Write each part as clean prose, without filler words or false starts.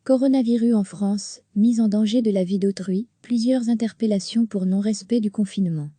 Coronavirus en France, mise en danger de la vie d'autrui, plusieurs interpellations pour non-respect du confinement.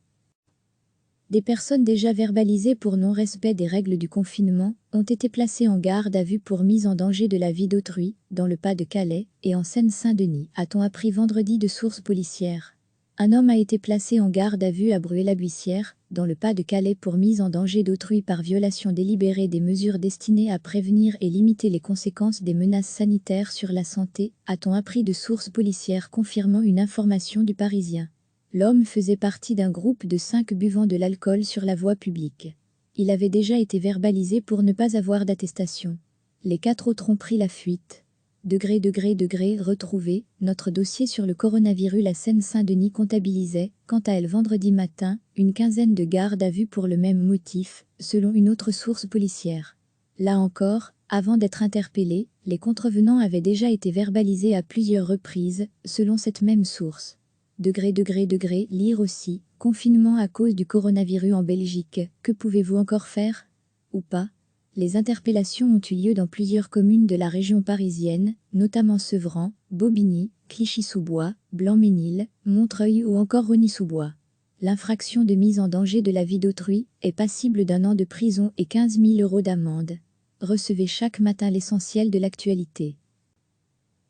Des personnes déjà verbalisées pour non-respect des règles du confinement ont été placées en garde à vue pour mise en danger de la vie d'autrui, dans le Pas-de-Calais et en Seine-Saint-Denis, a-t-on appris vendredi de sources policières. Un homme a été placé en garde à vue à Bruay-la-Buissière, dans le Pas-de-Calais pour mise en danger d'autrui par violation délibérée des mesures destinées à prévenir et limiter les conséquences des menaces sanitaires sur la santé, a-t-on appris de sources policières confirmant une information du Parisien. L'homme faisait partie d'un groupe de 5 buvant de l'alcool sur la voie publique. Il avait déjà été verbalisé pour ne pas avoir d'attestation. Les 4 autres ont pris la fuite. Retrouvé, notre dossier sur le coronavirus. La Seine-Saint-Denis comptabilisait, quant à elle vendredi matin, une quinzaine de gardes à vue pour le même motif, selon une autre source policière. Là encore, avant d'être interpellés, les contrevenants avaient déjà été verbalisés à plusieurs reprises, selon cette même source. Lire aussi, confinement à cause du coronavirus en Belgique, que pouvez-vous encore faire? Ou pas? Les interpellations ont eu lieu dans plusieurs communes de la région parisienne, notamment Sevran, Bobigny, Clichy-sous-Bois, Blanc-Ménil, Montreuil ou encore Rosny-sous-Bois. L'infraction de mise en danger de la vie d'autrui est passible d'1 an de prison et 15 000 € d'amende. Recevez chaque matin l'essentiel de l'actualité.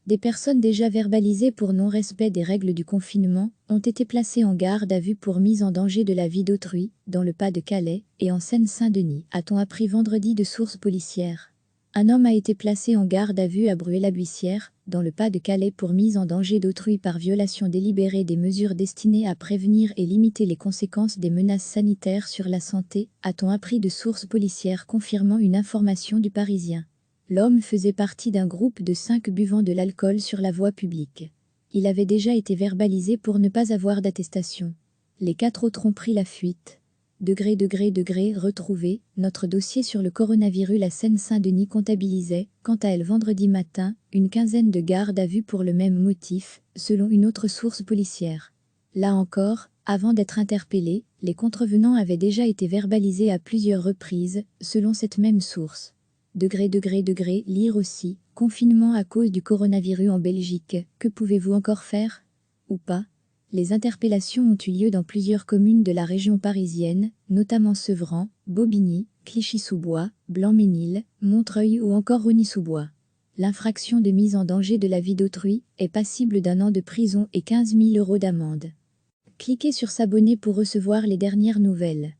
Des personnes déjà verbalisées pour non-respect des règles du confinement ont été placées en garde à vue pour mise en danger de la vie d'autrui, dans le Pas-de-Calais et en Seine-Saint-Denis, a-t-on appris vendredi de sources policières. Un homme a été placé en garde à vue à Bruay-la-Buissière, dans le Pas-de-Calais pour mise en danger d'autrui par violation délibérée des mesures destinées à prévenir et limiter les conséquences des menaces sanitaires sur la santé, a-t-on appris de sources policières confirmant une information du Parisien. L'homme faisait partie d'un groupe de 5 buvant de l'alcool sur la voie publique. Il avait déjà été verbalisé pour ne pas avoir d'attestation. Les 4 autres ont pris la fuite. Retrouvé, notre dossier sur le coronavirus. La Seine-Saint-Denis comptabilisait, quant à elle vendredi matin, une quinzaine de gardes à vue pour le même motif, selon une autre source policière. Là encore, avant d'être interpellés, les contrevenants avaient déjà été verbalisés à plusieurs reprises, selon cette même source. Lire aussi, confinement à cause du coronavirus en Belgique, que pouvez-vous encore faire? Ou pas? Les interpellations ont eu lieu dans plusieurs communes de la région parisienne, notamment Sevran, Bobigny, Clichy-sous-Bois, Blanc-Ménil, Montreuil ou encore Rosny-sous-Bois. L'infraction de mise en danger de la vie d'autrui est passible d'1 an de prison et 15 000 € d'amende. Cliquez sur s'abonner pour recevoir les dernières nouvelles.